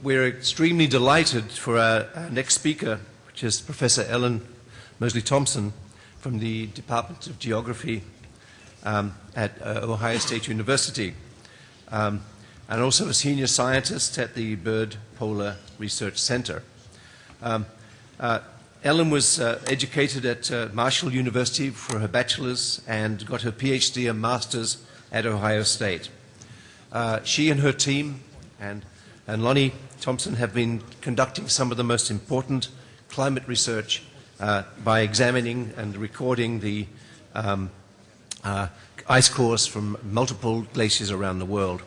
We're extremely delighted for our next speaker, which is Professor Ellen Mosley-Thompson from the Department of Geography at Ohio State University, and also a senior scientist at the Byrd Polar Research Center. Ellen was educated at Marshall University for her bachelor's and got her PhD and master's at Ohio State. She and her team and Lonnie Thompson have been conducting some of the most important climate research by examining and recording the ice cores from multiple glaciers around the world.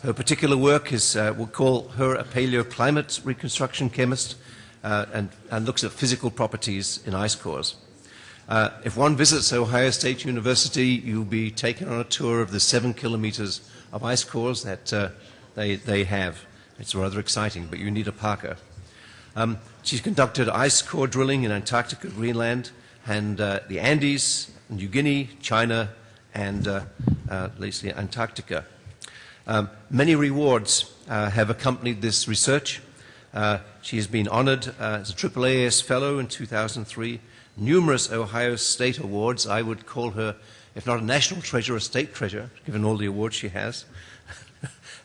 Her particular work is, we'll call her a paleoclimate reconstruction chemist, and looks at physical properties in ice cores. If one visits Ohio State University, you'll be taken on a tour of the 7 kilometers of ice cores that they have. It's rather exciting, but you need a parka. She's conducted ice core drilling in Antarctica, Greenland, and the Andes, New Guinea, China, and lately Antarctica. Many rewards have accompanied this research. She has been honored as a AAAS Fellow in 2003, numerous Ohio State awards. I would call her, if not a national treasure, a state treasure, given all the awards she has.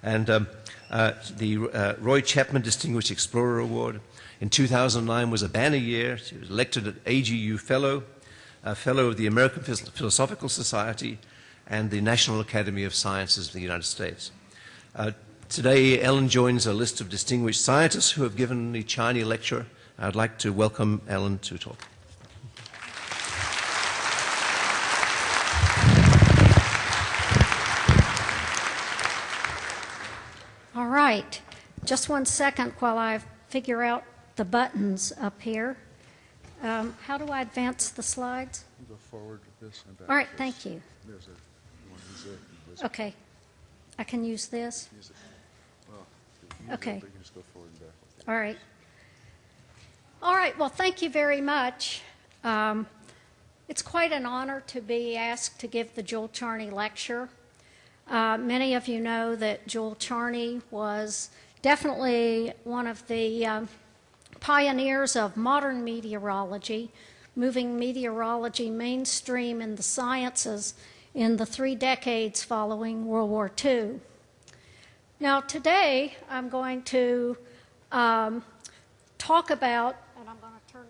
And the Roy Chapman Distinguished Explorer Award. In 2009 was a banner year. She was elected an AGU Fellow, a Fellow of the American Philosophical Society, and the National Academy of Sciences of the United States. Today, Ellen joins a list of distinguished scientists who have given the Charney lecture. I'd like to welcome Ellen to talk. All right. Just 1 second while I figure out the buttons up here. How do I advance the slides? Go forward with this and back. All right, thank you. There's Okay. I can use this? Use it. Well, okay. You can just go forward and back with it. All right. All right, well, thank you very much. It's quite an honor to be asked to give the Joel Charney lecture. Many of you know that Joel Charney was definitely one of the pioneers of modern meteorology, moving meteorology mainstream in the sciences in the 3 decades following World War II. Now today I'm going to talk about, and I'm going to turn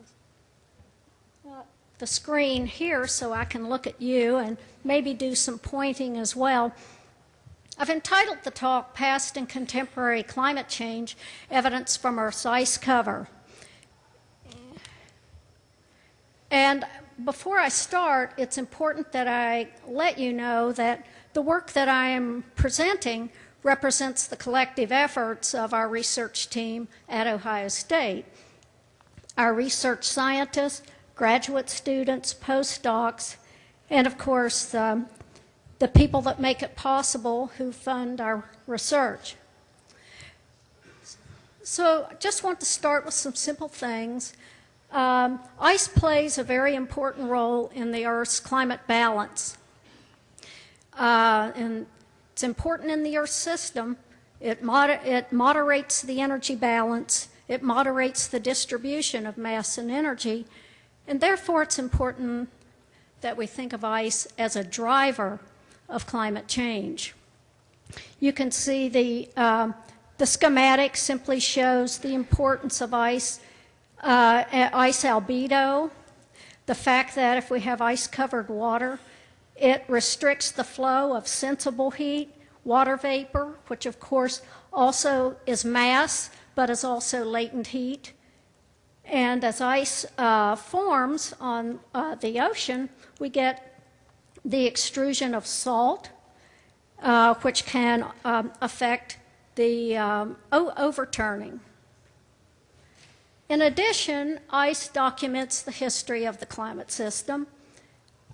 the screen here so I can look at you and maybe do some pointing as well. I've entitled the talk, Past and Contemporary Climate Change, Evidence from Earth's Ice Cover. And before I start, it's important that I let you know that the work that I am presenting represents the collective efforts of our research team at Ohio State. Our research scientists, graduate students, postdocs, and of course the people that make it possible who fund our research. So I just want to start with some simple things. Ice plays a very important role in the Earth's climate balance. And it's important in the Earth system. It moderates the energy balance. It moderates the distribution of mass and energy. And therefore, it's important that we think of ice as a driver of climate change. You can see the schematic simply shows the importance of ice albedo, the fact that if we have ice-covered water, it restricts the flow of sensible heat, water vapor, which of course also is mass, but is also latent heat. And as ice forms on the ocean, we get the extrusion of salt, which can affect the overturning. In addition, ice documents the history of the climate system.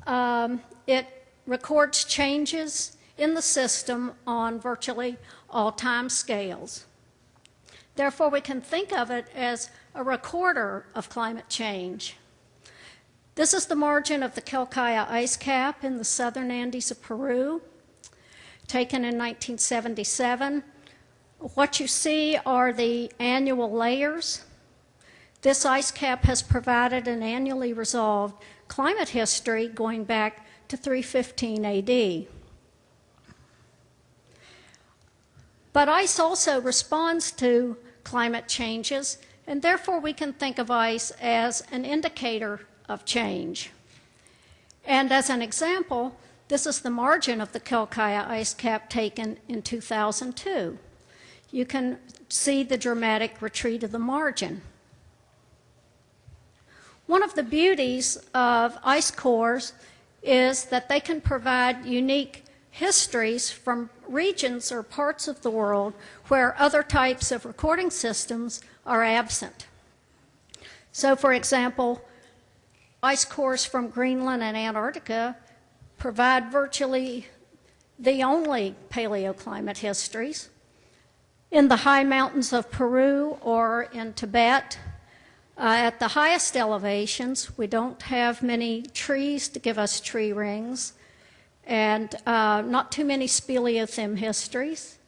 It records changes in the system on virtually all time scales. Therefore, we can think of it as a recorder of climate change. This is the margin of the Quelccaya ice cap in the southern Andes of Peru, taken in 1977. What you see are the annual layers. This ice cap has provided an annually resolved climate history going back to 315 AD. But ice also responds to climate changes, and therefore we can think of ice as an indicator of change. And as an example, this is the margin of the Quelccaya ice cap taken in 2002. You can see the dramatic retreat of the margin. One of the beauties of ice cores is that they can provide unique histories from regions or parts of the world where other types of recording systems are absent. So, for example, ice cores from Greenland and Antarctica provide virtually the only paleoclimate histories. In the high mountains of Peru or in Tibet, at the highest elevations, we don't have many trees to give us tree rings, and not too many speleothem histories.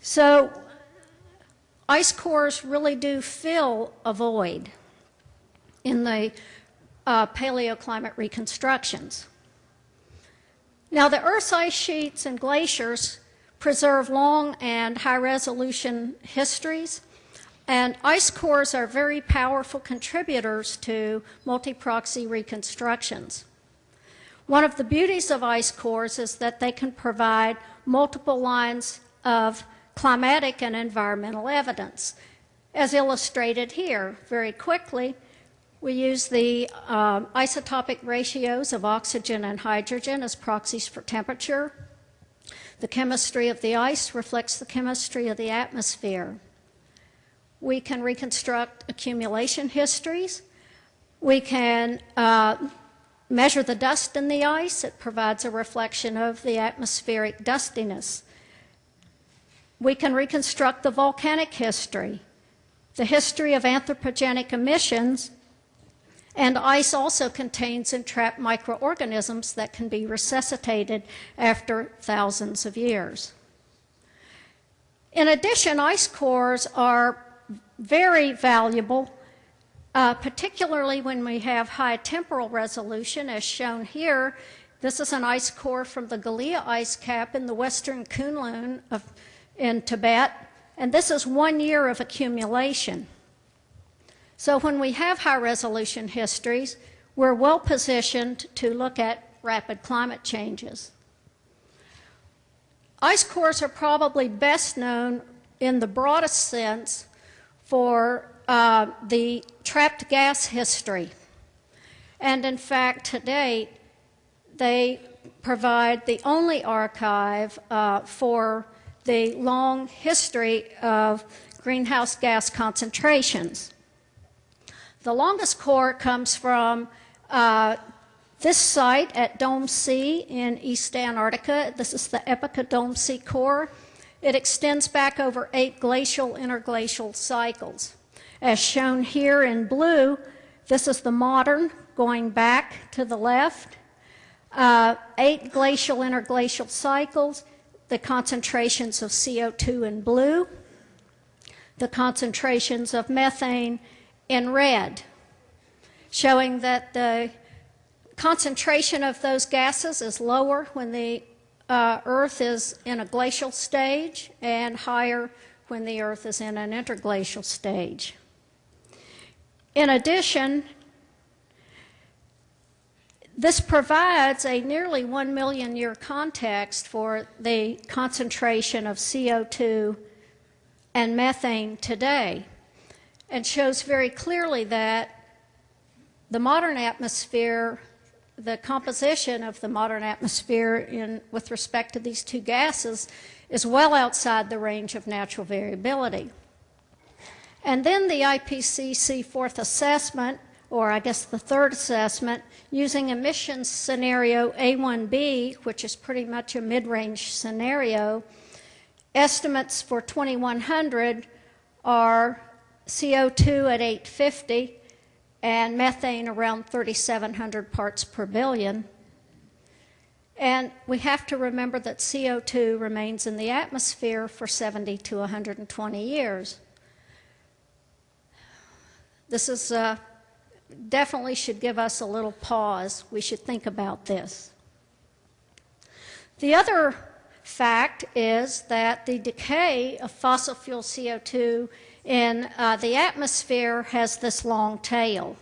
So ice cores really do fill a void in the paleoclimate reconstructions. Now, the Earth's ice sheets and glaciers preserve long and high-resolution histories, and ice cores are very powerful contributors to multi-proxy reconstructions. One of the beauties of ice cores is that they can provide multiple lines of climatic and environmental evidence. As illustrated here, very quickly, we use the isotopic ratios of oxygen and hydrogen as proxies for temperature. The chemistry of the ice reflects the chemistry of the atmosphere. We can reconstruct accumulation histories. We can measure the dust in the ice. It provides a reflection of the atmospheric dustiness. We can reconstruct the volcanic history, the history of anthropogenic emissions, and ice also contains entrapped microorganisms that can be resuscitated after thousands of years. In addition, ice cores are very valuable, particularly when we have high temporal resolution, as shown here. This is an ice core from the Galia ice cap in the western Kunlun in Tibet, and this is 1 year of accumulation. So when we have high-resolution histories, we're well positioned to look at rapid climate changes. Ice cores are probably best known in the broadest sense for the trapped gas history. And in fact, to date, they provide the only archive for the long history of greenhouse gas concentrations. The longest core comes from this site at Dome C in East Antarctica. This is the Epica Dome C core. It extends back over 8 glacial interglacial cycles. As shown here in blue, this is the modern going back to the left. 8 glacial interglacial cycles, the concentrations of CO2 in blue, the concentrations of methane in red, showing that the concentration of those gases is lower when the Earth is in a glacial stage and higher when the Earth is in an interglacial stage. In addition, this provides a nearly 1 million year context for the concentration of CO2 and methane today, and shows very clearly that the modern atmosphere, the composition of the modern atmosphere with respect to these two gases is well outside the range of natural variability. And then the IPCC fourth assessment, or I guess the third assessment, using emissions scenario A1B, which is pretty much a mid-range scenario, estimates for 2100 are CO2 at 850 and methane around 3,700 parts per billion. And we have to remember that CO2 remains in the atmosphere for 70 to 120 years. This is definitely should give us a little pause. We should think about this. The other fact is that the decay of fossil fuel CO2 in the atmosphere has this long tail,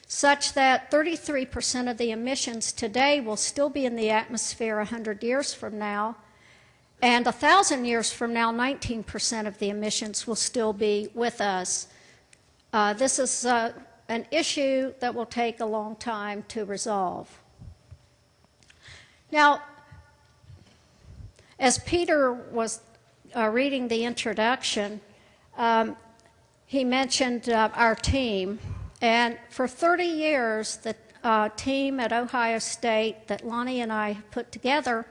such that 33% of the emissions today will still be in the atmosphere 100 years from now, and 1,000 years from now, 19% of the emissions will still be with us. This is an issue that will take a long time to resolve. Now, as Peter was reading the introduction, he mentioned our team. And for 30 years, the team at Ohio State that Lonnie and I put together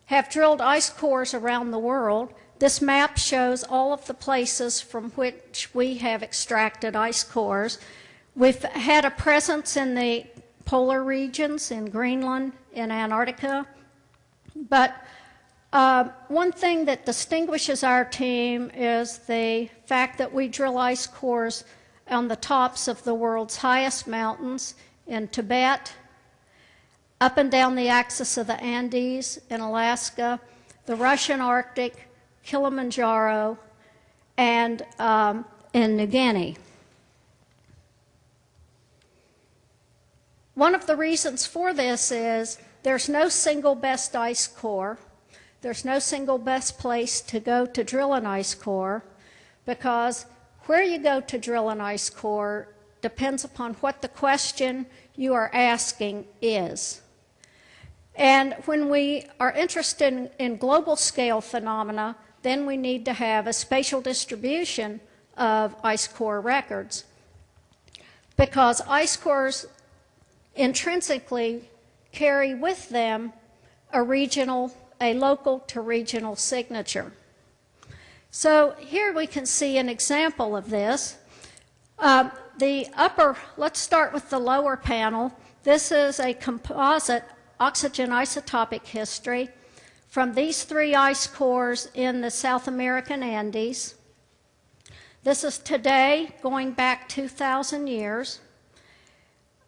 have drilled ice cores around the world. This map shows all of the places from which we have extracted ice cores. We've had a presence in the polar regions, in Greenland, in Antarctica. But one thing that distinguishes our team is the fact that we drill ice cores on the tops of the world's highest mountains in Tibet, up and down the axis of the Andes in Alaska, the Russian Arctic, Kilimanjaro, and in New Guinea. One of the reasons for this is there's no single best ice core. There's no single best place to go to drill an ice core, because where you go to drill an ice core depends upon what the question you are asking is. And when we are interested in global scale phenomena, then we need to have a spatial distribution of ice core records, because ice cores intrinsically carry with them a local to regional signature. So here we can see an example of this. Let's start with the lower panel. This is a composite oxygen isotopic history from these three ice cores in the South American Andes. This is today, going back 2,000 years.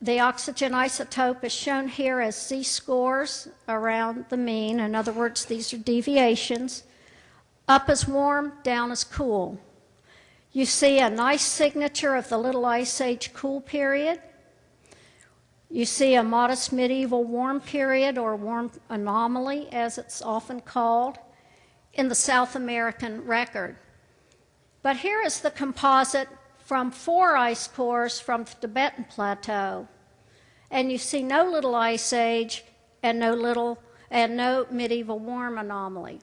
The oxygen isotope is shown here as z-scores around the mean. In other words, these are deviations. Up is warm, down is cool. You see a nice signature of the Little Ice Age cool period. You see a modest medieval warm period, or warm anomaly, as it's often called, in the South American record. But here is the composite from 4 ice cores from the Tibetan Plateau. And you see no Little Ice Age and no medieval warm anomaly.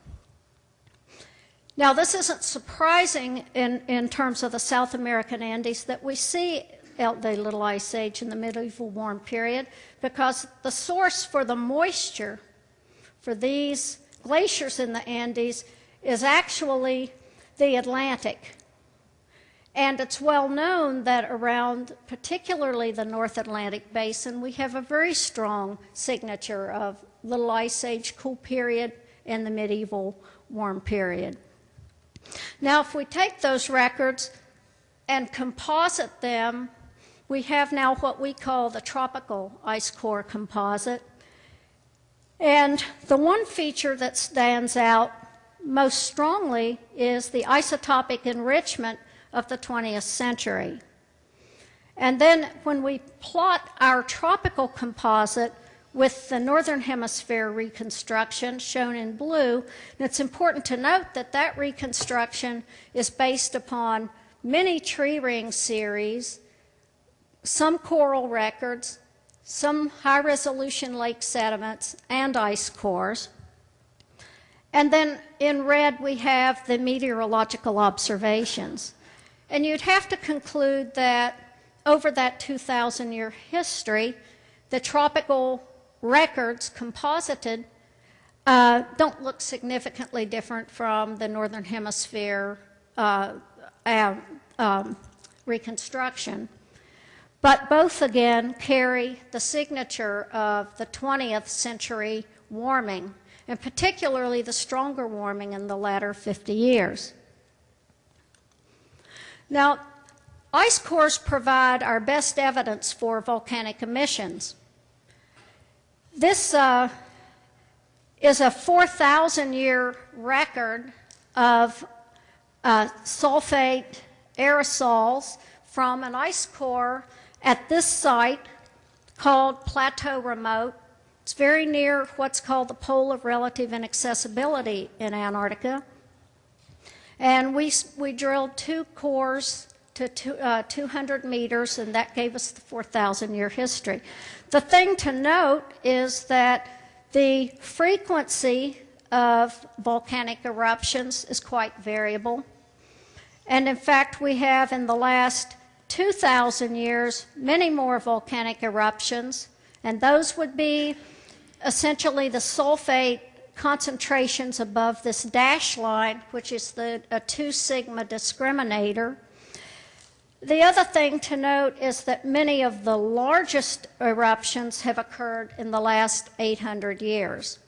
Now, this isn't surprising in terms of the South American Andes that we see the Little Ice Age in the medieval warm period, because the source for the moisture for these glaciers in the Andes is actually the Atlantic. And it's well known that around particularly the North Atlantic basin, we have a very strong signature of Little Ice Age cool period and the medieval warm period. Now, if we take those records and composite them, we have now what we call the tropical ice core composite. And the one feature that stands out most strongly is the isotopic enrichment of the 20th century. And then when we plot our tropical composite with the Northern Hemisphere reconstruction shown in blue, and it's important to note that that reconstruction is based upon many tree ring series, some coral records, some high-resolution lake sediments, and ice cores. And then in red we have the meteorological observations. And you'd have to conclude that over that 2,000-year history, the tropical records composited don't look significantly different from the Northern Hemisphere reconstruction. but both again carry the signature of the 20th century warming, and particularly the stronger warming in the latter 50 years. Now, ice cores provide our best evidence for volcanic emissions. This is a 4,000-year record of sulfate aerosols from an ice core at this site called Plateau Remote. It's very near what's called the pole of relative inaccessibility in Antarctica. And we drilled 2 cores to 200 meters, and that gave us the 4,000-year history. The thing to note is that the frequency of volcanic eruptions is quite variable. And in fact, we have in the last 2,000 years many more volcanic eruptions, and those would be essentially the sulfate concentrations above this dash line, which is a 2 sigma discriminator. The other thing to note is that many of the largest eruptions have occurred in the last 800 years.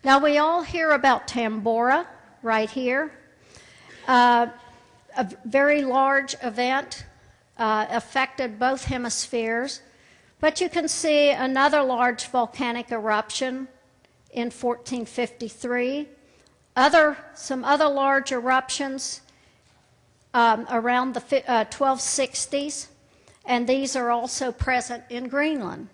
Now, we all hear about Tambora right here, a very large event, affected both hemispheres. But you can see another large volcanic eruption in 1453, some other large eruptions around the 1260s, and these are also present in Greenland.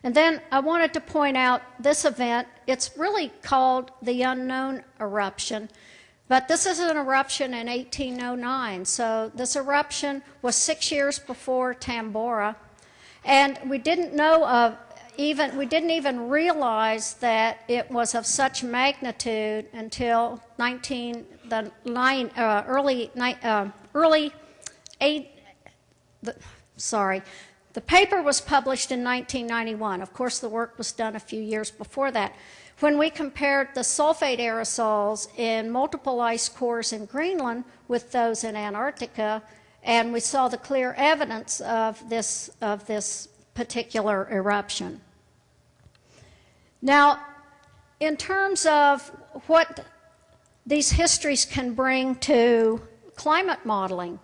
And then I wanted to point out this event. It's really called the Unknown Eruption, but this is an eruption in 1809. So this eruption was 6 years before Tambora, and we didn't even realize that it was of such magnitude until the paper was published in 1991. Of course, the work was done a few years before that, when we compared the sulfate aerosols in multiple ice cores in Greenland with those in Antarctica, and we saw the clear evidence of this particular eruption. Now, in terms of what these histories can bring to climate modeling,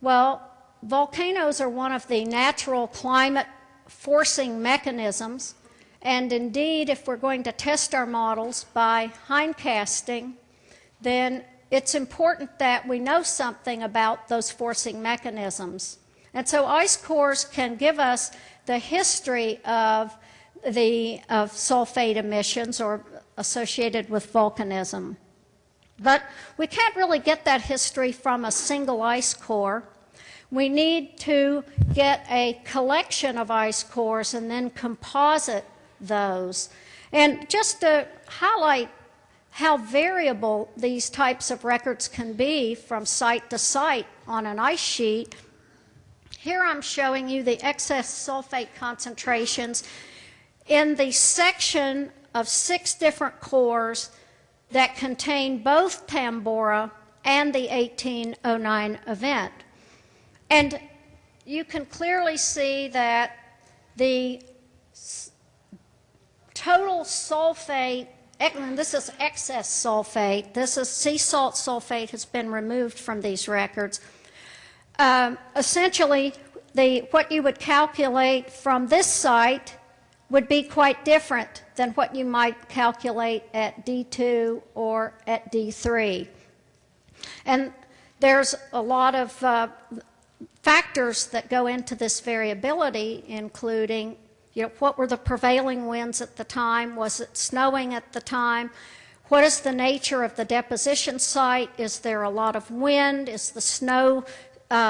well, volcanoes are one of the natural climate forcing mechanisms, and indeed, if we're going to test our models by hindcasting, then it's important that we know something about those forcing mechanisms. And so ice cores can give us the history of sulfate emissions or associated with volcanism. But we can't really get that history from a single ice core. We need to get a collection of ice cores and then composite those. And just to highlight how variable these types of records can be from site to site on an ice sheet, here I'm showing you the excess sulfate concentrations in the section of 6 different cores that contain both Tambora and the 1809 event. And you can clearly see that the total sulfate, and this is excess sulfate, this is sea salt sulfate has been removed from these records. Essentially, what you would calculate from this site would be quite different than what you might calculate at D2 or at D3. And there's a lot of factors that go into this variability, including, what were the prevailing winds at the time? Was it snowing at the time? What is the nature of the deposition site? Is there a lot of wind? Is the snow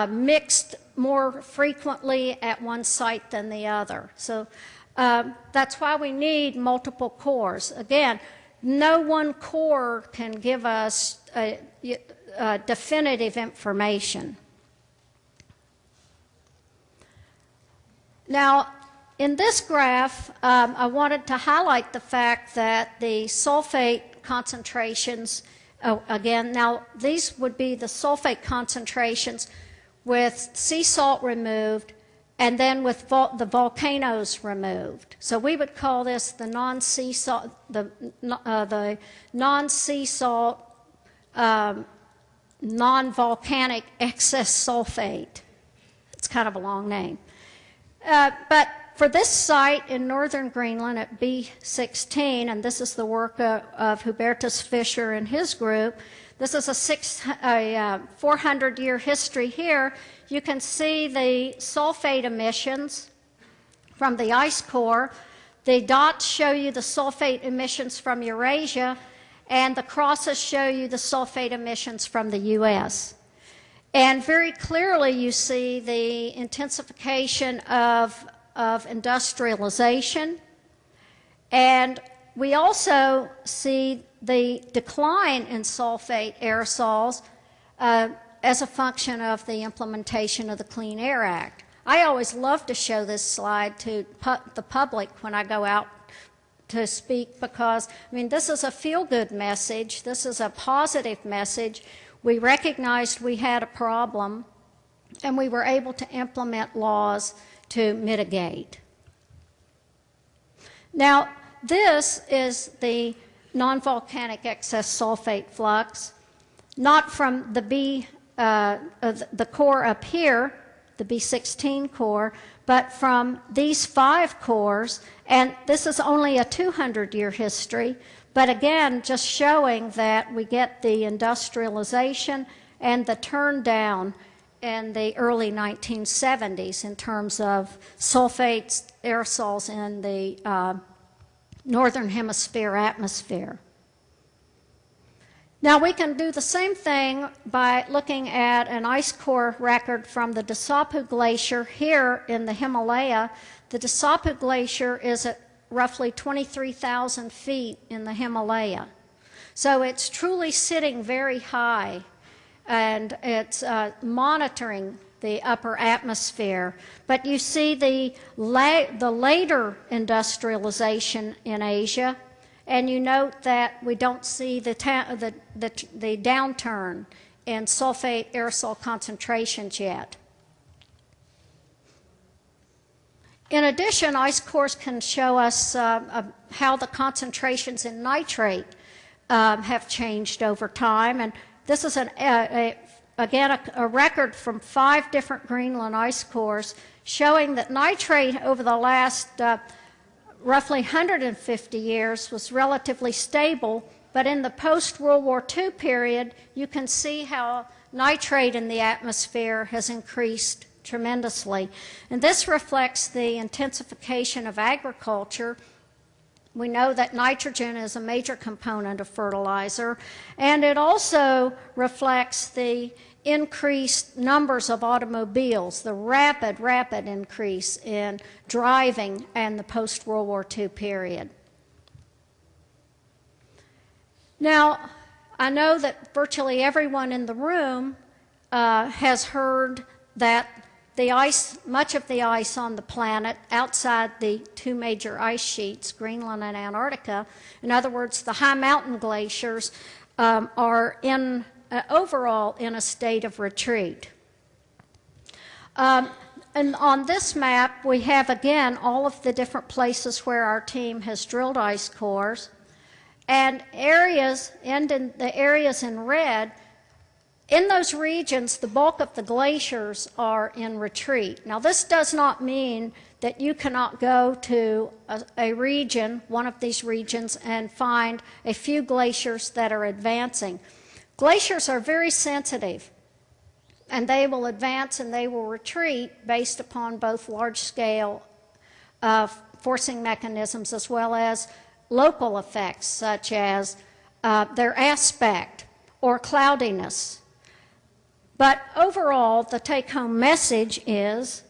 mixed more frequently at one site than the other? So that's why we need multiple cores. Again, no one core can give us definitive information. Now, in this graph, I wanted to highlight the fact that the sulfate concentrations, again, now these would be the sulfate concentrations with sea salt removed, and then with the volcanoes removed. So we would call this the non-sea salt, non-volcanic excess sulfate. It's kind of a long name. But for this site in northern Greenland at B16, and this is the work of Hubertus Fischer and his group, this is a 400-year history here. You can see the sulfate emissions from the ice core. The dots show you the sulfate emissions from Eurasia, and the crosses show you the sulfate emissions from the U.S. And very clearly you see the intensification of industrialization, and we also see the decline in sulfate aerosols as a function of the implementation of the Clean Air Act. I always love to show this slide to the public when I go out to speak because, I mean, this is a feel-good message. This is a positive message. We recognized we had a problem, and we were able to implement laws to mitigate. Now, this is the non-volcanic excess sulfate flux, not from the the core up here, the B16 core, but from these 5 cores, and this is only a 200-year history, but again, just showing that we get the industrialization and the turn down in the early 1970s in terms of sulfates, aerosols in the northern hemisphere atmosphere. Now we can do the same thing by looking at an ice core record from the Dasappan Glacier here in the Himalaya. The Dasappan Glacier is at roughly 23,000 feet in the Himalaya. So it's truly sitting very high, and it's monitoring the upper atmosphere. But you see the later industrialization in Asia, and you note that we don't see the downturn in sulfate aerosol concentrations yet. In addition, ice cores can show us how the concentrations in nitrate have changed over time. And this is again a record from 5 different Greenland ice cores showing that nitrate over the last roughly 150 years was relatively stable, but in the post-World War II period, you can see how nitrate in the atmosphere has increased tremendously. And this reflects the intensification of agriculture. We know that nitrogen is a major component of fertilizer, and it also reflects the increased numbers of automobiles, the rapid increase in driving in the post-World War II period. Now, I know that virtually everyone in the room has heard that much of the ice on the planet outside the 2 major ice sheets, Greenland and Antarctica, in other words, the high mountain glaciers, are overall in a state of retreat. And on this map, we have again all of the different places where our team has drilled ice cores, and in the areas in red. In those regions, the bulk of the glaciers are in retreat. Now, this does not mean that you cannot go to a region, one of these regions, and find a few glaciers that are advancing. Glaciers are very sensitive, and they will advance and they will retreat based upon both large-scale forcing mechanisms as well as local effects, such as their aspect or cloudiness. But overall, the take-home message is,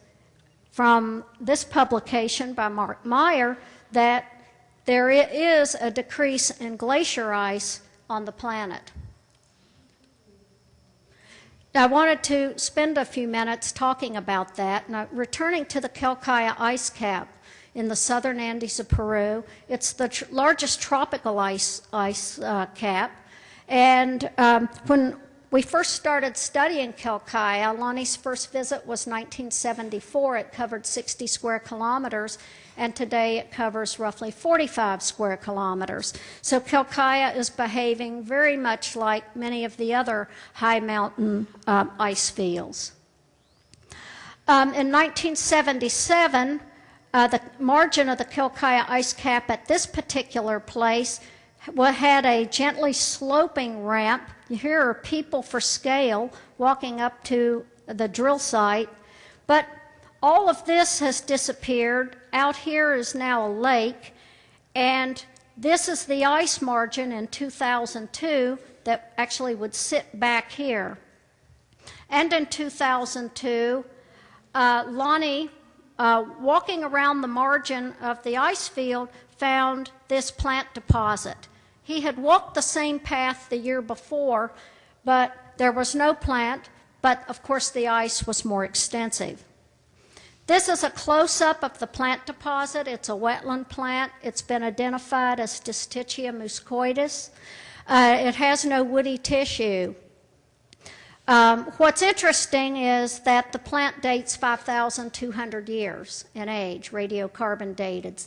from this publication by Mark Meyer, that there is a decrease in glacier ice on the planet. I wanted to spend a few minutes talking about that. Now, returning to the Quelccaya ice cap in the southern Andes of Peru, it's the largest tropical ice cap. And when we first started studying Kelkaya. Lonnie's first visit was 1974. It covered 60 square kilometers, and today it covers roughly 45 square kilometers. So Kelkaya is behaving very much like many of the other high mountain ice fields. In 1977, the margin of the Kelkaya ice cap at this particular place had a gently sloping ramp. Here are people for scale walking up to the drill site, but all of this has disappeared. Out here is now a lake, and this is the ice margin in 2002 that actually would sit back here. And in 2002, Lonnie, walking around the margin of the ice field, found this plant deposit. He had walked the same path the year before, but there was no plant, but of course the ice was more extensive. This is a close-up of the plant deposit. It's a wetland plant. It's been identified as Distichia muscoides. It has no woody tissue. What's interesting is that the plant dates 5,200 years in age, radiocarbon dated.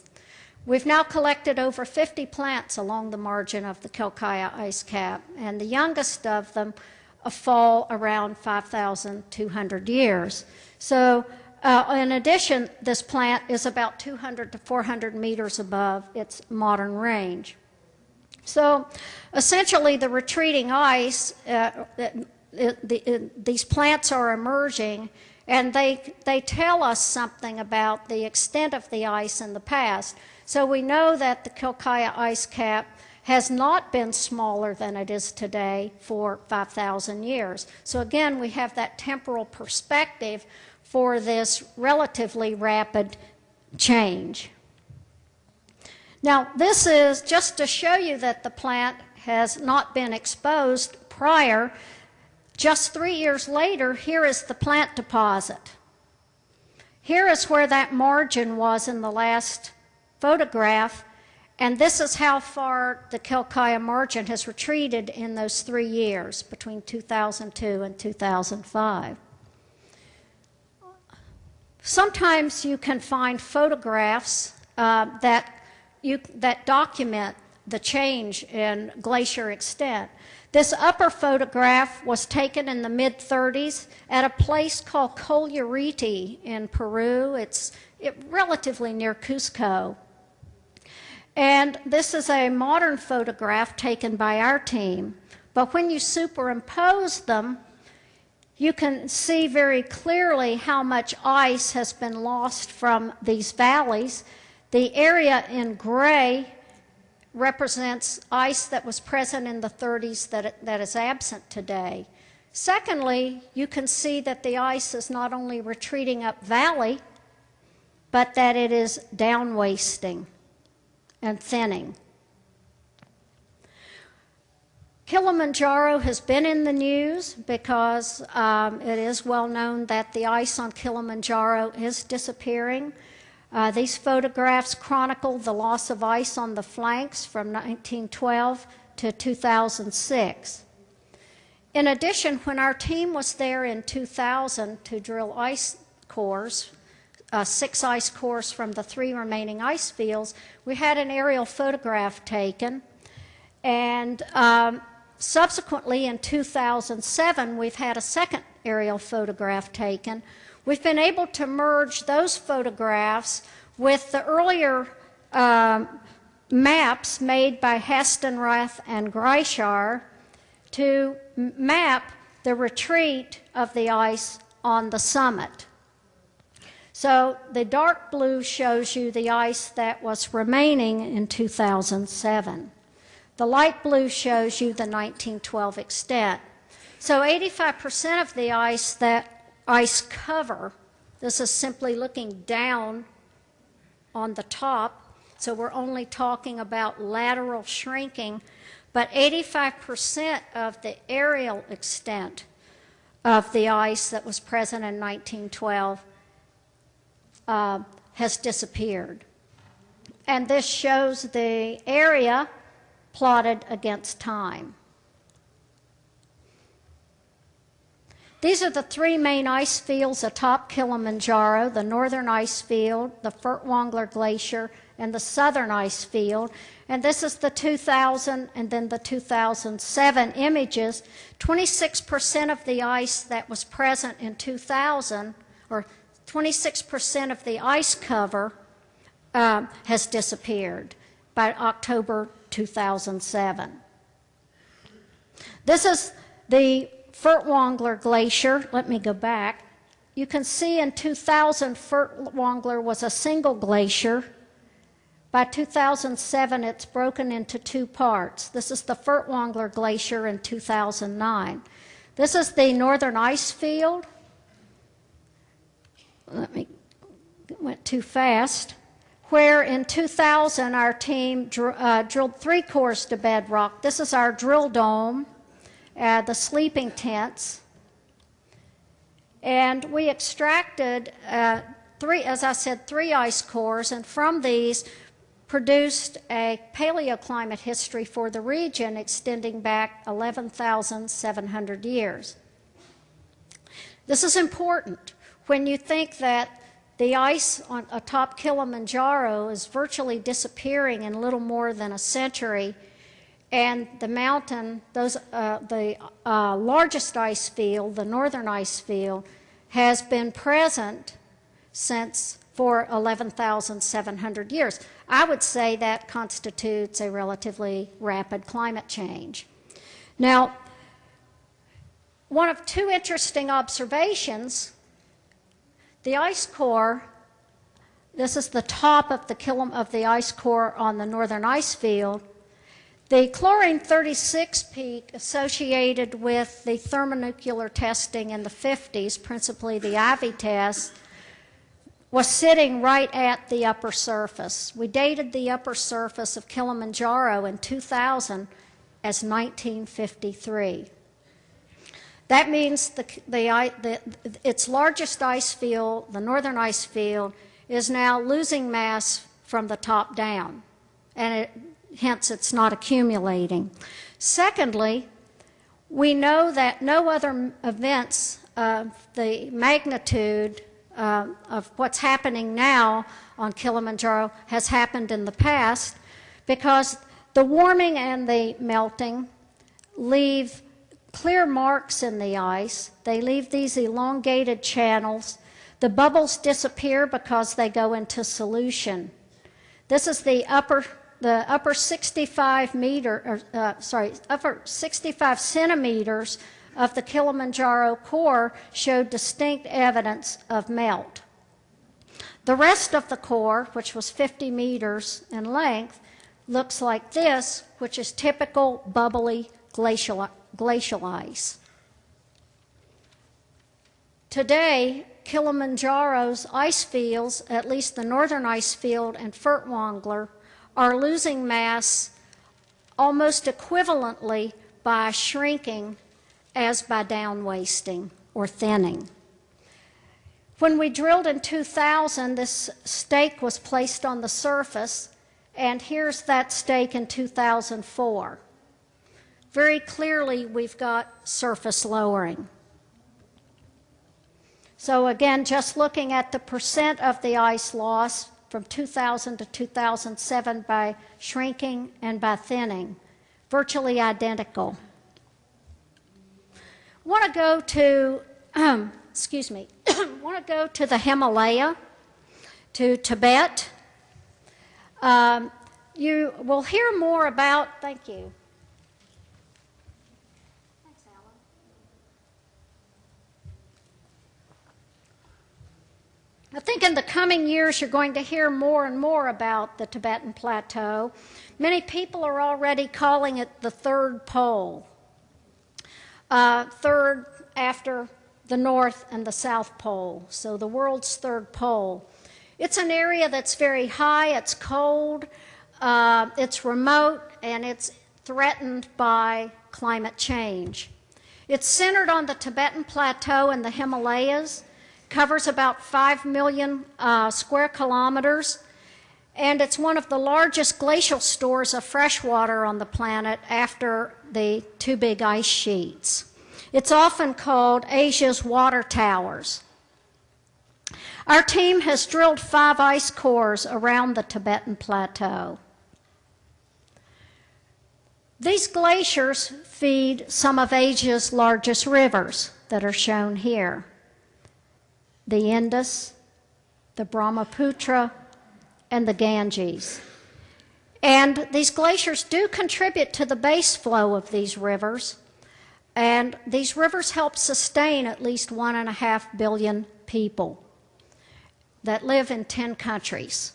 We've now collected over 50 plants along the margin of the Kelkaya ice cap, and the youngest of them fall around 5,200 years. So in addition, this plant is about 200 to 400 meters above its modern range. So essentially the retreating ice, these plants are emerging, and they tell us something about the extent of the ice in the past. So we know that the Kelkaya ice cap has not been smaller than it is today for 5,000 years. So again, we have that temporal perspective for this relatively rapid change. Now, this is just to show you that the plant has not been exposed prior. Just 3 years later, here is the plant deposit. Here is where that margin was in the last photograph, and this is how far the Kelkaya margin has retreated in those 3 years, between 2002 and 2005. Sometimes you can find photographs that document the change in glacier extent. This upper photograph was taken in the mid-30s at a place called Chlorine in Peru. It's relatively near Cusco. And this is a modern photograph taken by our team. But when you superimpose them, you can see very clearly how much ice has been lost from these valleys. The area in gray represents ice that was present in the 30s that is absent today. Secondly, you can see that the ice is not only retreating up valley, but that it is down-wasting and thinning. Kilimanjaro has been in the news because it is well known that the ice on Kilimanjaro is disappearing. These photographs chronicle the loss of ice on the flanks from 1912 to 2006. In addition, when our team was there in 2000 to drill ice cores, 6 ice cores from the 3 remaining ice fields, we had an aerial photograph taken, and subsequently in 2007 we've had a second aerial photograph taken. We've been able to merge those photographs with the earlier maps made by Hastenrath and Greichar to map the retreat of the ice on the summit. So the dark blue shows you the ice that was remaining in 2007. The light blue shows you the 1912 extent. So 85% of the ice cover, this is simply looking down on the top, so we're only talking about lateral shrinking, but 85% of the aerial extent of the ice that was present in 1912 has disappeared. And this shows the area plotted against time. These are the three main ice fields atop Kilimanjaro: the northern ice field, the Furtwangler Glacier, and the southern ice field. And this is the 2000 and then the 2007 images. 26% of the ice that was present in 2000, or 26% of the ice cover, has disappeared by October 2007. This is the Furtwangler Glacier. Let me go back. You can see in 2000, Furtwangler was a single glacier. By 2007, it's broken into two parts. This is the Furtwangler Glacier in 2009. This is the northern ice field. Went too fast. Where in 2000, our team drilled 3 cores to bedrock. This is our drill dome, the sleeping tents. And we extracted, as I said, 3 ice cores, and from these produced a paleoclimate history for the region extending back 11,700 years. This is important when you think that the ice on atop Kilimanjaro is virtually disappearing in little more than a century, and the mountain, the largest ice field, the northern ice field, has been present for 11,700 years. I would say that constitutes a relatively rapid climate change. Now, one of 2 interesting observations, the ice core, this is the top of the ice core on the northern ice field. The Chlorine 36 peak associated with the thermonuclear testing in the 50s, principally the Ivy test, was sitting right at the upper surface. We dated the upper surface of Kilimanjaro in 2000 as 1953. That means its largest ice field, the northern ice field, is now losing mass from the top down, and hence it's not accumulating. Secondly, we know that no other events of the magnitude of what's happening now on Kilimanjaro has happened in the past, because the warming and the melting leave clear marks in the ice. They leave these elongated channels. The bubbles disappear because they go into solution. This is the upper 65 centimeters of the Kilimanjaro core showed distinct evidence of melt. The rest of the core, which was 50 meters in length, looks like this, which is typical bubbly glacial ice. Today, Kilimanjaro's ice fields, at least the northern ice field and Furtwangler, are losing mass almost equivalently by shrinking as by down-wasting or thinning. When we drilled in 2000, this stake was placed on the surface, and here's that stake in 2004. Very clearly, we've got surface lowering. So again, just looking at the percent of the ice loss from 2000 to 2007 by shrinking and by thinning, virtually identical. I want to go to, want to go to the Himalaya, to Tibet. You will hear more about, thank you. Thanks, Alan. I think in the coming years you're going to hear more and more about the Tibetan Plateau. Many people are already calling it the third pole. Third after the North and the South Pole, so the world's third pole. It's an area that's very high, it's cold, it's remote, and it's threatened by climate change. It's centered on the Tibetan Plateau in the Himalayas, covers about 5 million square kilometers, and it's one of the largest glacial stores of fresh water on the planet after the 2 big ice sheets. It's often called Asia's water towers. Our team has drilled 5 ice cores around the Tibetan Plateau. These glaciers feed some of Asia's largest rivers that are shown here: the Indus, the Brahmaputra, and the Ganges. And these glaciers do contribute to the base flow of these rivers, and these rivers help sustain at least 1.5 billion people that live in 10 countries.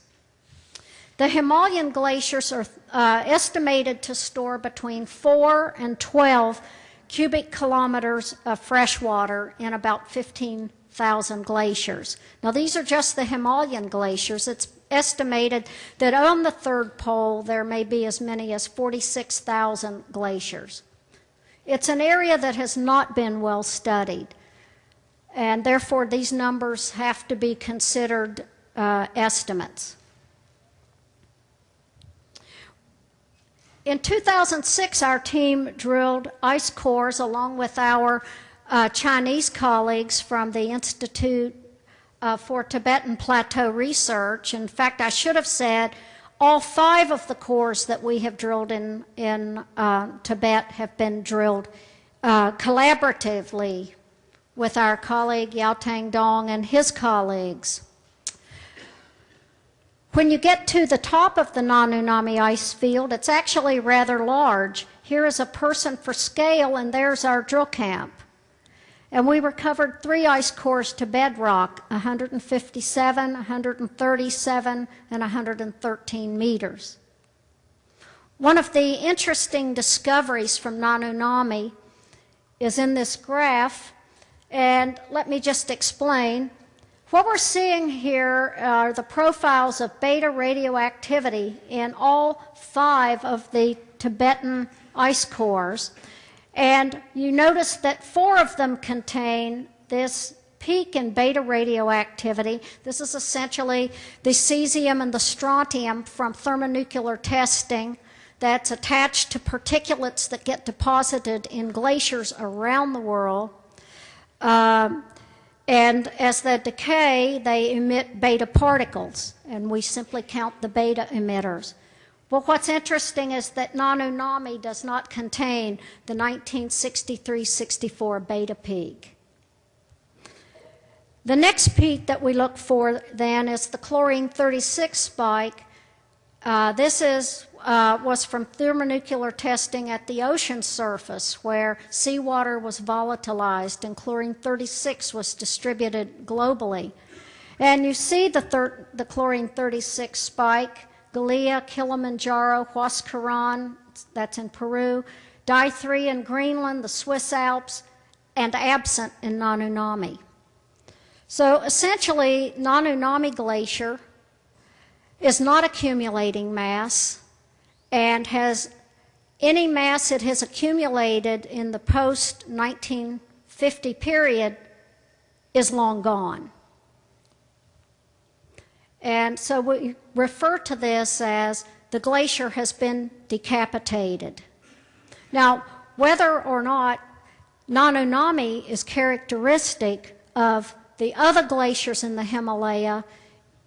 The Himalayan glaciers are estimated to store between 4 and 12 cubic kilometers of fresh water in about 15,000 glaciers. Now, these are just the Himalayan glaciers. It's estimated that on the third pole there may be as many as 46,000 glaciers. It's an area that has not been well studied, and therefore these numbers have to be considered estimates. In 2006, our team drilled ice cores along with our Chinese colleagues from the Institute for Tibetan Plateau Research. In fact, I should have said all 5 of the cores that we have drilled in Tibet have been drilled collaboratively with our colleague Yao Tang Dong and his colleagues. When you get to the top of the Nanunnami ice field, it's actually rather large. Here is a person for scale, and there's our drill camp. And we recovered 3 ice cores to bedrock, 157, 137, and 113 meters. One of the interesting discoveries from Nanunnami is in this graph, and let me just explain. What we're seeing here are the profiles of beta radioactivity in all 5 of the Tibetan ice cores. And you notice that 4 of them contain this peak in beta radioactivity. This is essentially the cesium and the strontium from thermonuclear testing that's attached to particulates that get deposited in glaciers around the world. And as they decay, they emit beta particles, and we simply count the beta emitters. Well, what's interesting is that Nanunnami does not contain the 1963-64 beta peak. The next peak that we look for then is the chlorine 36 spike. This was from thermonuclear testing at the ocean surface, where seawater was volatilized and chlorine 36 was distributed globally. And you see the chlorine 36 spike: Gallia, Kilimanjaro, Huascaran, that's in Peru, Dai 3 in Greenland, the Swiss Alps, and absent in Nanunnami. So essentially, Nanunnami Glacier is not accumulating mass, and has any mass it has accumulated in the post-1950 period is long gone. And so we refer to this as the glacier has been decapitated. Now, whether or not Nanunnami is characteristic of the other glaciers in the Himalaya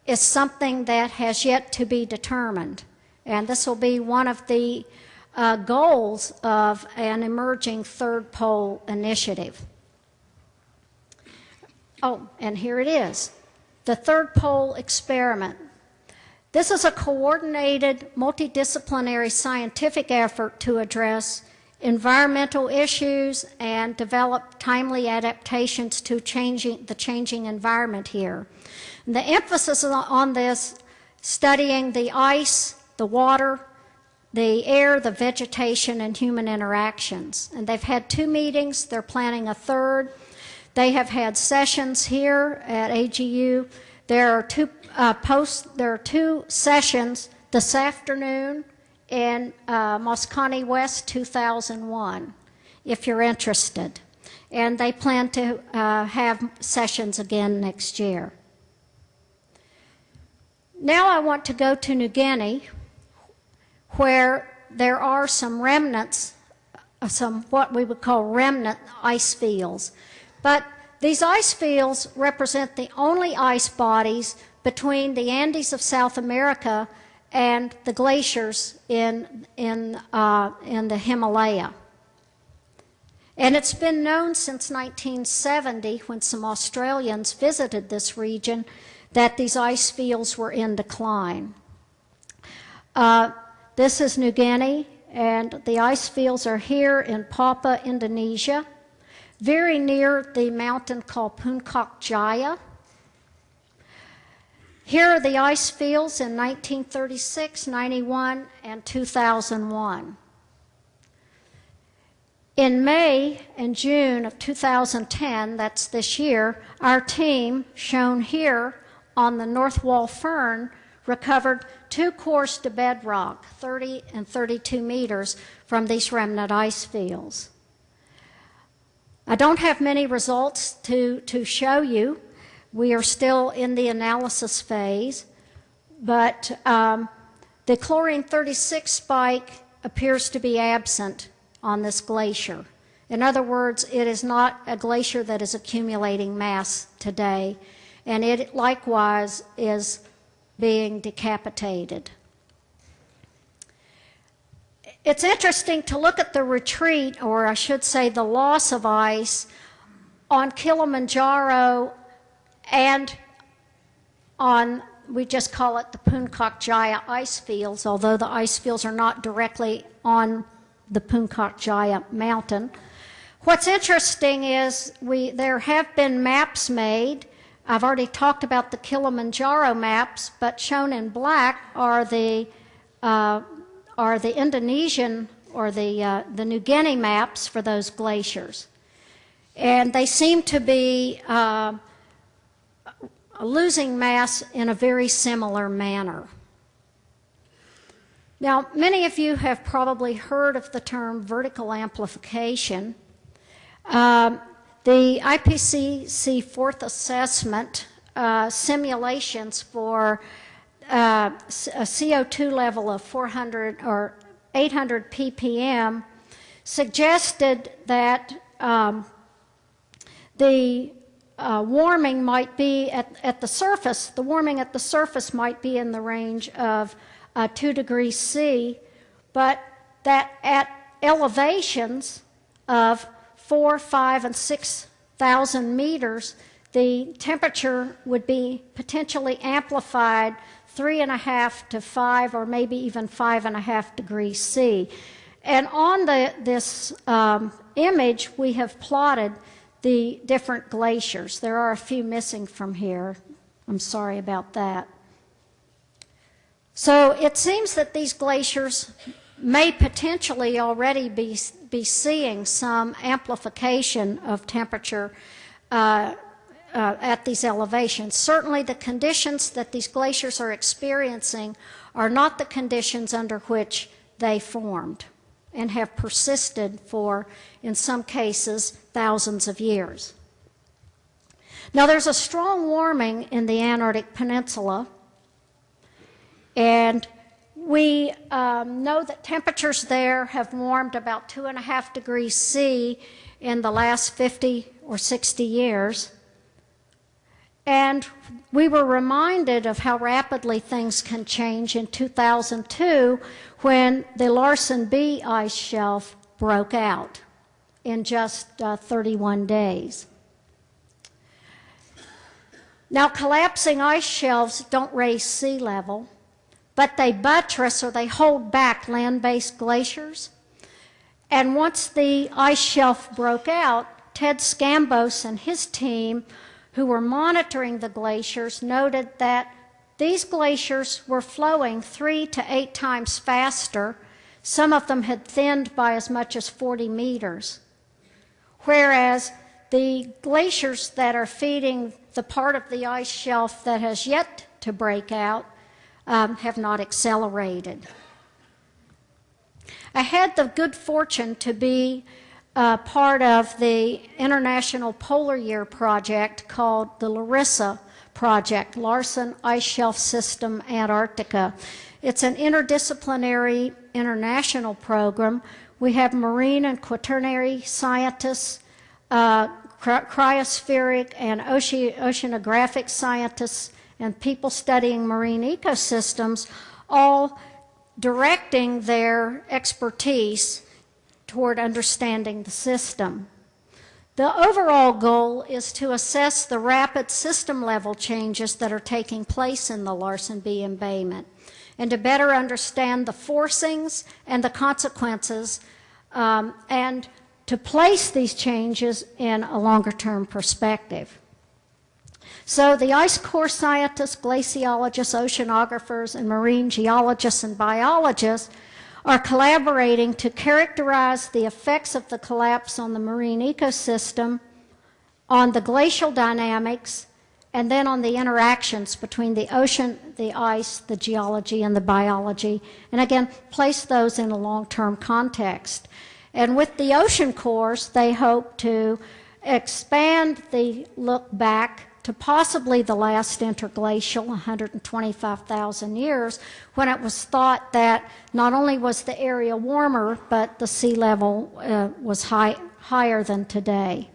is something that has yet to be determined. And this will be one of the goals of an emerging third pole initiative. Oh, and here it is, the third pole experiment. This is a coordinated, multidisciplinary scientific effort to address environmental issues and develop timely adaptations to the changing environment here. And the emphasis on this, studying the ice, the water, the air, the vegetation, and human interactions. And they've had 2 meetings. They're planning a third. They have had sessions here at AGU. There are 2 sessions this afternoon in Moscone West 2001, if you're interested. And they plan to have sessions again next year. Now I want to go to New Guinea, where there are some remnants some what we would call remnant ice fields. But these ice fields represent the only ice bodies between the Andes of South America and the glaciers in the Himalaya. And it's been known since 1970, when some Australians visited this region, that these ice fields were in decline. This is New Guinea, and the ice fields are here in Papua, Indonesia, very near the mountain called Puncak Jaya. Here are the ice fields in 1936, 91, and 2001. In May and June of 2010, that's this year, our team, shown here on the North Wall Fern, recovered 2 cores to bedrock, 30 and 32 meters, from these remnant ice fields. I don't have many results to show you. We are still in the analysis phase, but the chlorine 36 spike appears to be absent on this glacier. In other words, it is not a glacier that is accumulating mass today, and it likewise is being decapitated. It's interesting to look at the retreat, or I should say the loss of ice, on Kilimanjaro and on, we just call it the Puncak Jaya ice fields, although the ice fields are not directly on the Puncak Jaya mountain. What's interesting is there have been maps made. I've already talked about the Kilimanjaro maps, but shown in black are the Indonesian or the New Guinea maps for those glaciers. And they seem to be losing mass in a very similar manner. Now, many of you have probably heard of the term vertical amplification. The IPCC fourth assessment simulations for a CO2 level of 400 or 800 ppm suggested that the warming might be at the surface, the warming at the surface might be in the range of 2 degrees C, but that at elevations of 4, 5, and 6,000 meters, the temperature would be potentially amplified 3.5 to 5, or maybe even 5.5 degrees C. And on this image, we have plotted the different glaciers. There are a few missing from here. I'm sorry about that. So it seems that these glaciers may potentially already be seeing some amplification of temperature at these elevations. Certainly the conditions that these glaciers are experiencing are not the conditions under which they formed and have persisted for, in some cases, thousands of years. Now, there's a strong warming in the Antarctic Peninsula, and we know that temperatures there have warmed about 2.5 degrees C in the last 50 or 60 years. And we were reminded of how rapidly things can change in 2002 when the Larsen B ice shelf broke out in just 31 days. Now, collapsing ice shelves don't raise sea level, but they buttress or they hold back land-based glaciers. And once the ice shelf broke out, Ted Scambos and his team, who were monitoring the glaciers, noted that these glaciers were flowing 3 to 8 times faster. Some of them had thinned by as much as 40 meters. Whereas the glaciers that are feeding the part of the ice shelf that has yet to break out have not accelerated. I had the good fortune to be part of the International Polar Year project called the Larissa Project, Larsen Ice Shelf System Antarctica. It's an interdisciplinary international program We have marine and quaternary scientists, cryospheric and oceanographic scientists, and people studying marine ecosystems, all directing their expertise toward understanding the system. The overall goal is to assess the rapid system-level changes that are taking place in the Larsen B embayment, and to better understand the forcings and the consequences, and to place these changes in a longer-term perspective. So the ice core scientists, glaciologists, oceanographers, and marine geologists and biologists are collaborating to characterize the effects of the collapse on the marine ecosystem, on the glacial dynamics, and then on the interactions between the ocean, the ice, the geology, and the biology, and again, place those in a long-term context. And with the ocean cores, they hope to expand the look back to possibly the last interglacial, 125,000 years, when it was thought that not only was the area warmer, but the sea level was higher than today.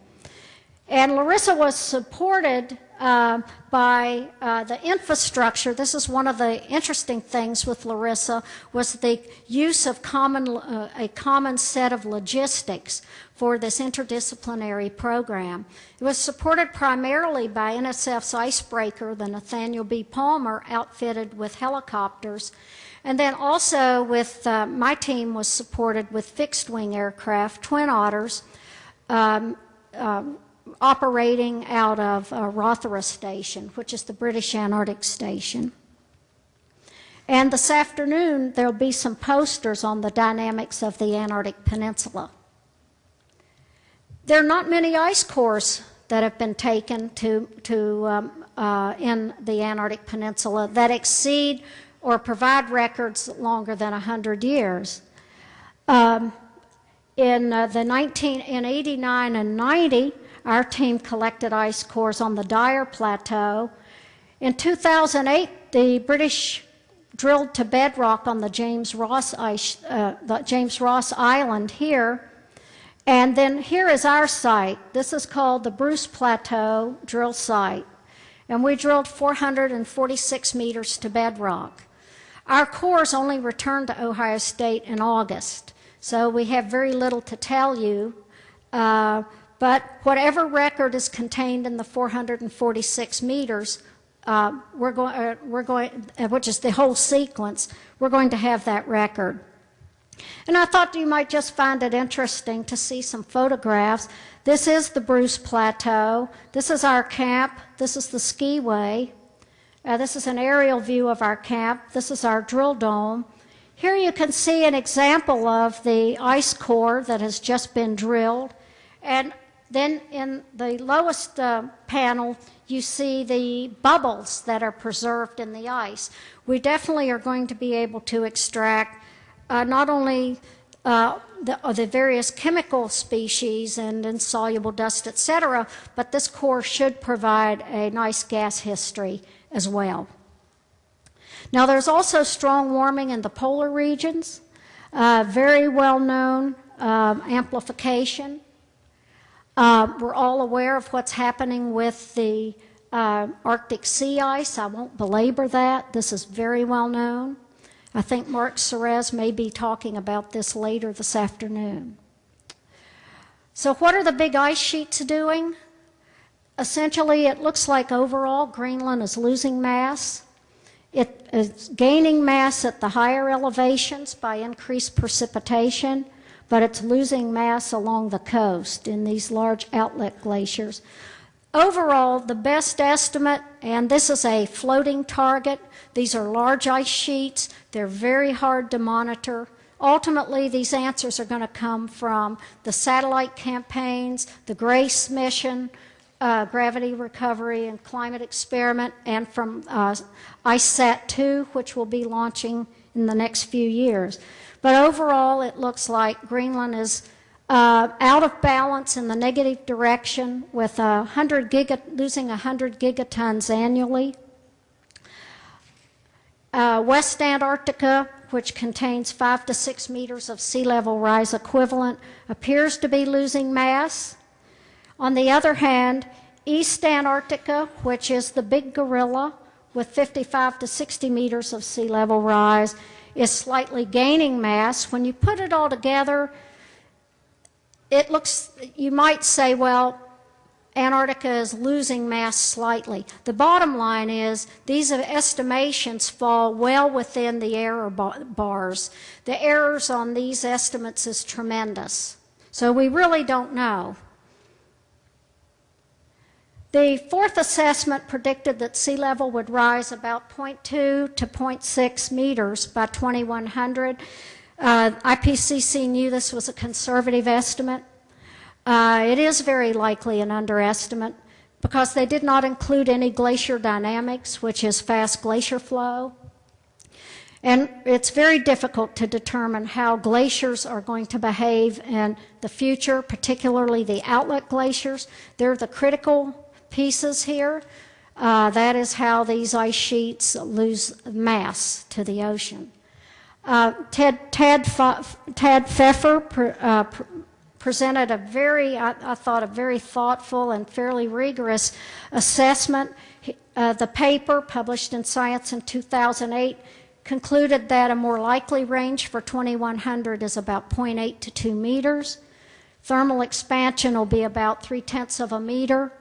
And Larissa was supported by the infrastructure. This is one of the interesting things with Larissa, was the use of a common set of logistics for this interdisciplinary program. It was supported primarily by NSF's icebreaker, the Nathaniel B. Palmer, outfitted with helicopters, and then also with my team was supported with fixed-wing aircraft, Twin Otters, operating out of Rothera Station, which is the British Antarctic Station. And this afternoon, there'll be some posters on the dynamics of the Antarctic Peninsula. There are not many ice cores that have been taken in the Antarctic Peninsula that exceed or provide records longer than 100 years. In 89 and 90, our team collected ice cores on the Dyer Plateau. In 2008, the British drilled to bedrock on the James Ross Island here. And then here is our site. This is called the Bruce Plateau drill site. And we drilled 446 meters to bedrock. Our cores only returned to Ohio State in August, so we have very little to tell you. But whatever record is contained in the 446 meters, which is the whole sequence, we're going to have that record. And I thought you might just find it interesting to see some photographs. This is the Bruce Plateau. This is our camp. This is the skiway. This is an aerial view of our camp. This is our drill dome. Here you can see an example of the ice core that has just been drilled. And then in the lowest panel, you see the bubbles that are preserved in the ice. We definitely are going to be able to extract not only the various chemical species and insoluble dust, etc., but this core should provide a nice gas history as well. Now, there's also strong warming in the polar regions, very well-known amplification. We're all aware of what's happening with the Arctic sea ice. I won't belabor that. This is very well known. I think Mark Serez may be talking about this later this afternoon. So what are the big ice sheets doing? Essentially, it looks like overall Greenland is losing mass. It is gaining mass at the higher elevations by increased precipitation, but it's losing mass along the coast in these large outlet glaciers. Overall, the best estimate, and this is a floating target, these are large ice sheets, they're very hard to monitor. Ultimately, these answers are going to come from the satellite campaigns, the GRACE mission, gravity recovery and climate experiment, and from ICESat-2, which will be launching in the next few years. But overall, it looks like Greenland is out of balance in the negative direction with losing 100 gigatons annually. West Antarctica, which contains 5 to 6 meters of sea level rise equivalent, appears to be losing mass. On the other hand, East Antarctica, which is the big gorilla with 55 to 60 meters of sea level rise, is slightly gaining mass. When you put it all together, it looks, you might say, well, Antarctica is losing mass slightly. The bottom line is these estimations fall well within the error bars. The errors on these estimates is tremendous. So we really don't know. The fourth assessment predicted that sea level would rise about 0.2 to 0.6 meters by 2100. IPCC knew this was a conservative estimate. It is very likely an underestimate because they did not include any glacier dynamics, which is fast glacier flow. And it's very difficult to determine how glaciers are going to behave in the future, particularly the outlet glaciers. They're the critical pieces here. That is how these ice sheets lose mass to the ocean. Tad Pfeffer presented a very, I thought, a very thoughtful and fairly rigorous assessment. The paper, published in Science in 2008, concluded that a more likely range for 2100 is about 0.8 to 2 meters. Thermal expansion will be about 0.3 of a meter,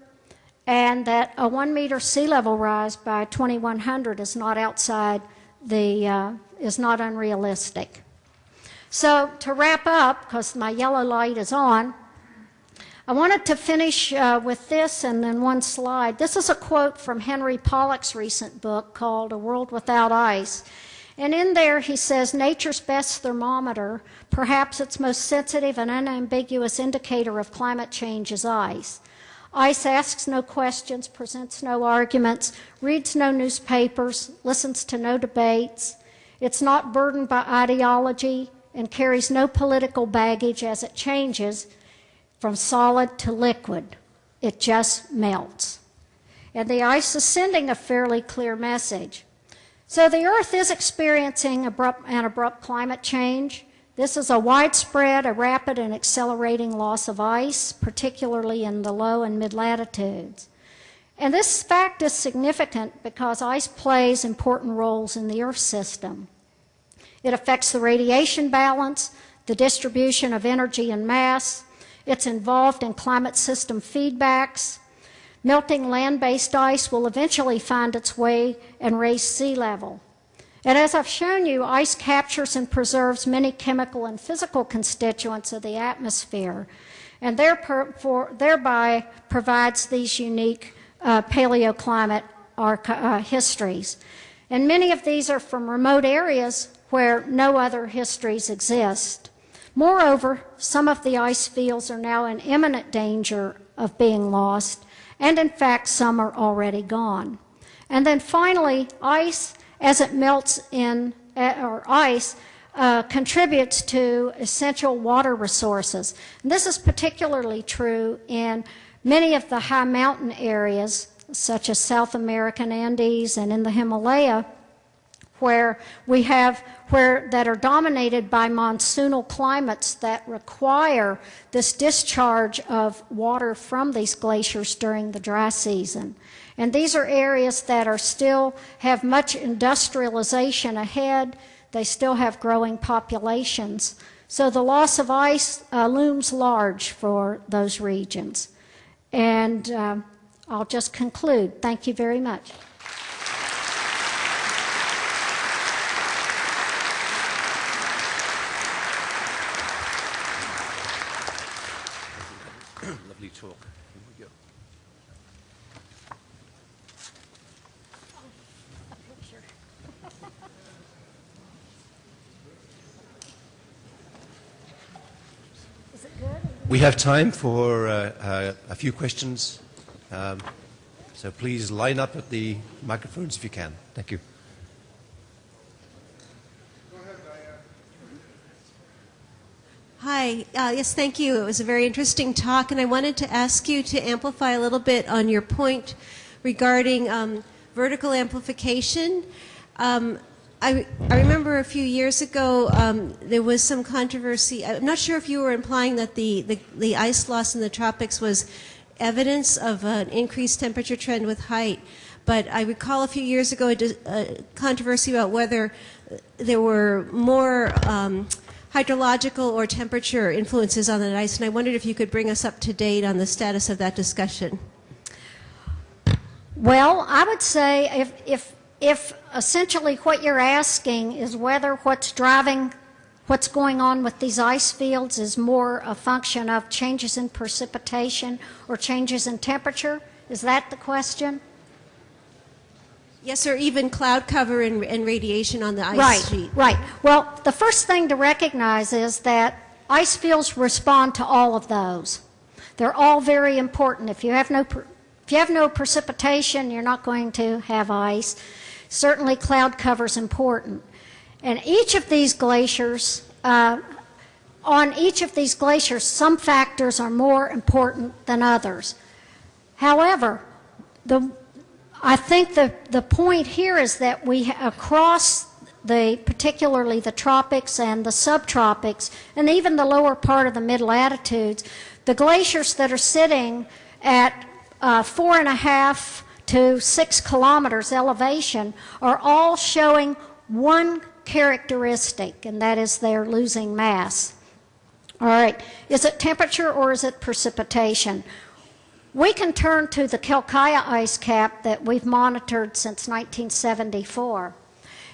and that a 1 meter sea level rise by 2100 is not outside the, is not unrealistic. So to wrap up, because my yellow light is on, I wanted to finish with this and then one slide. This is a quote from Henry Pollock's recent book called A World Without Ice. And in there he says, nature's best thermometer, perhaps its most sensitive and unambiguous indicator of climate change, is ice. Ice asks no questions, presents no arguments, reads no newspapers, listens to no debates. It's not burdened by ideology and carries no political baggage as it changes from solid to liquid. It just melts. And the ice is sending a fairly clear message. So the Earth is experiencing an abrupt climate change. This is a widespread, a rapid and accelerating loss of ice, particularly in the low and mid latitudes. And this fact is significant because ice plays important roles in the Earth system. It affects the radiation balance, the distribution of energy and mass. It's involved in climate system feedbacks. Melting land-based ice will eventually find its way and raise sea level. And as I've shown you, ice captures and preserves many chemical and physical constituents of the atmosphere, and thereby provides these unique paleoclimate histories. And many of these are from remote areas where no other histories exist. Moreover, some of the ice fields are now in imminent danger of being lost, and in fact, some are already gone. And then finally, ice, as it melts in, or ice, contributes to essential water resources. And this is particularly true in many of the high mountain areas, such as South American Andes and in the Himalaya, where that are dominated by monsoonal climates that require this discharge of water from these glaciers during the dry season. And these are areas that are still have much industrialization ahead. They still have growing populations. So the loss of ice looms large for those regions. And I'll just conclude. Thank you very much. Lovely talk. Here we go. A picture. Is it good? We have time for a few questions, so please line up at the microphones if you can. Thank you. Hi. Yes, thank you. It was a very interesting talk, and I wanted to ask you to amplify a little bit on your point regarding vertical amplification. I remember a few years ago there was some controversy. I'm not sure if you were implying that the ice loss in the tropics was evidence of an increased temperature trend with height, but I recall a few years ago a controversy about whether there were more hydrological or temperature influences on that ice, and I wondered if you could bring us up to date on the status of that discussion. Well, I would say if essentially what you're asking is whether what's driving what's going on with these ice fields is more a function of changes in precipitation or changes in temperature, is that the question? Yes, or even cloud cover and radiation on the ice sheet. Right. Well, the first thing to recognize is that ice fields respond to all of those. They're all very important. If you have no precipitation, you're not going to have ice. Certainly cloud cover is important. And each of these glaciers, on each of these glaciers, some factors are more important than others. However, I think the point here is that we, across particularly the tropics and the subtropics, and even the lower part of the mid-latitudes, the glaciers that are sitting at 4.5 to 6 kilometers elevation are all showing one characteristic, and that is they're losing mass. All right, is it temperature or is it precipitation? We can turn to the Quelccaya ice cap that we've monitored since 1974.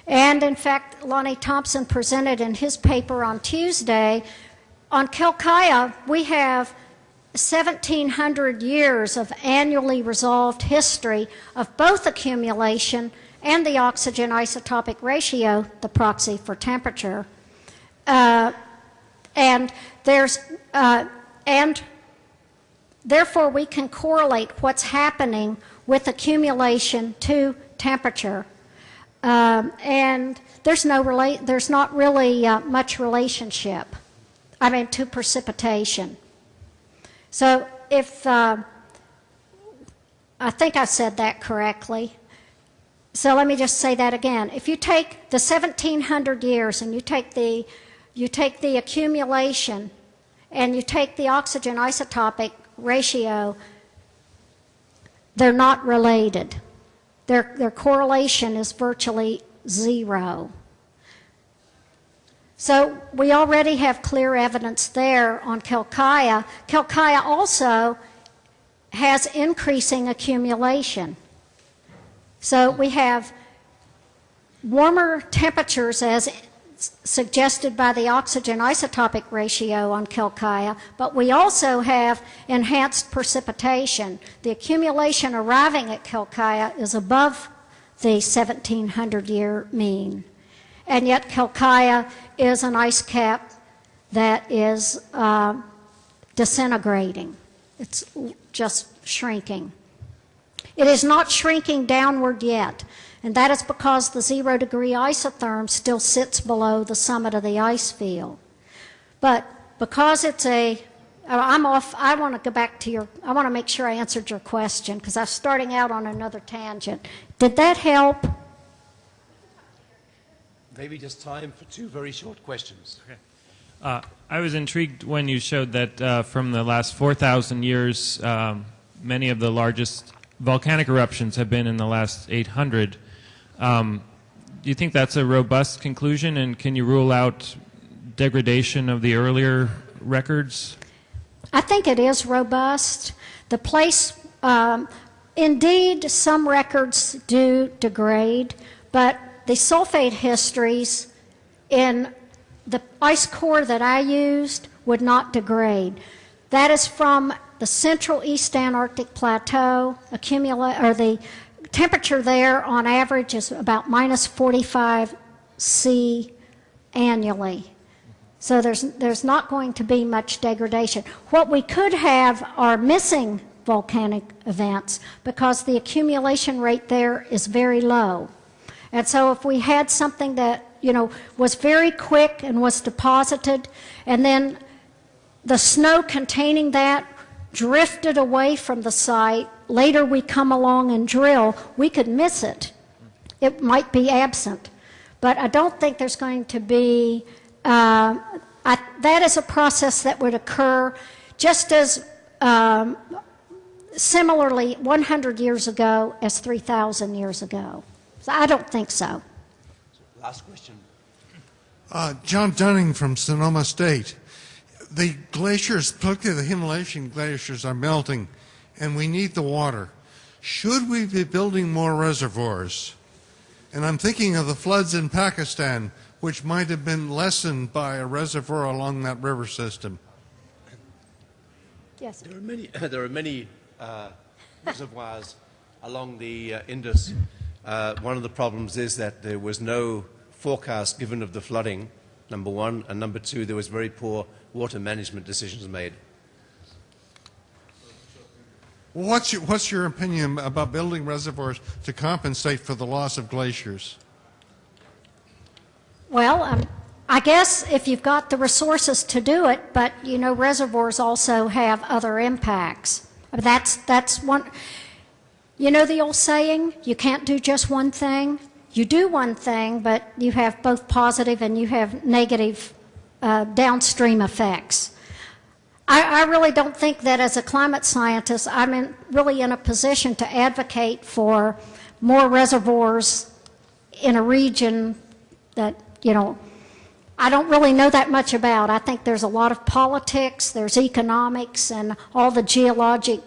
And in fact, Mosley-Thompson presented in his paper on Tuesday, on Quelccaya we have 1,700 years of annually resolved history of both accumulation and the oxygen isotopic ratio, the proxy for temperature. And therefore we can correlate what's happening with accumulation to temperature. And there's not really much relationship, to precipitation. So if, I think I said that correctly. So let me just say that again. If you take the 1,700 years and you take the accumulation and you take the oxygen isotopic ratio, they're not related. Their correlation is virtually zero. So we already have clear evidence there on Quelccaya. Quelccaya also has increasing accumulation. So we have warmer temperatures as suggested by the oxygen isotopic ratio on Quelccaya, but we also have enhanced precipitation. The accumulation arriving at Quelccaya is above the 1,700-year mean. And yet Quelccaya is an ice cap that is disintegrating. It's just shrinking. It is not shrinking downward yet, and that is because the 0-degree isotherm still sits below the summit of the ice field. But because it's I'm off, I want to go back to I want to make sure I answered your question because I was starting out on another tangent. Did that help? Maybe just time for 2 very short questions. Okay. I was intrigued when you showed that from the last 4,000 years, many of the largest volcanic eruptions have been in the last 800. Do you think that's a robust conclusion, and can you rule out degradation of the earlier records? I think it is robust. The place, indeed, some records do degrade, but the sulfate histories in the ice core that I used would not degrade. That is from the central East Antarctic Plateau. The temperature there on average is about minus 45 C annually. So there's not going to be much degradation. What we could have are missing volcanic events because the accumulation rate there is very low. And so if we had something that, was very quick and was deposited, and then the snow containing that drifted away from the site, later we come along and drill, we could miss it. It might be absent. but I don't think there's going to be, that is a process that would occur just as similarly 100 years ago as 3,000 years ago. So I don't think so. Last question. John Dunning from Sonoma State. The glaciers, particularly the Himalayan glaciers, are melting, and we need the water. Should we be building more reservoirs? And I'm thinking of the floods in Pakistan, which might have been lessened by a reservoir along that river system. Yes. There are many reservoirs along the Indus. One of the problems is that there was no forecast given of the flooding, number one, and number two, there was very poor water management decisions made. What's your opinion about building reservoirs to compensate for the loss of glaciers? Well, I guess if you've got the resources to do it, but you know, reservoirs also have other impacts. That's one. You know the old saying, you can't do just one thing. You do one thing, but you have both positive and you have negative downstream effects. I really don't think that as a climate scientist, I'm really in a position to advocate for more reservoirs in a region that, you know, I don't really know that much about. I think there's a lot of politics, there's economics, and all the geologic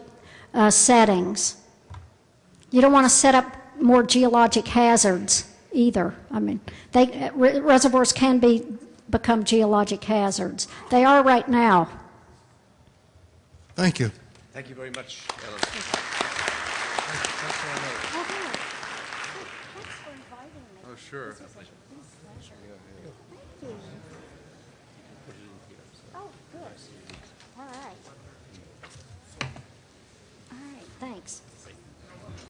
settings. You don't want to set up more geologic hazards either. I mean, reservoirs can become geologic hazards. They are right now. Thank you. Thank you very much, Ellen. Oh, sure. Oh, good. All right. All right, thanks.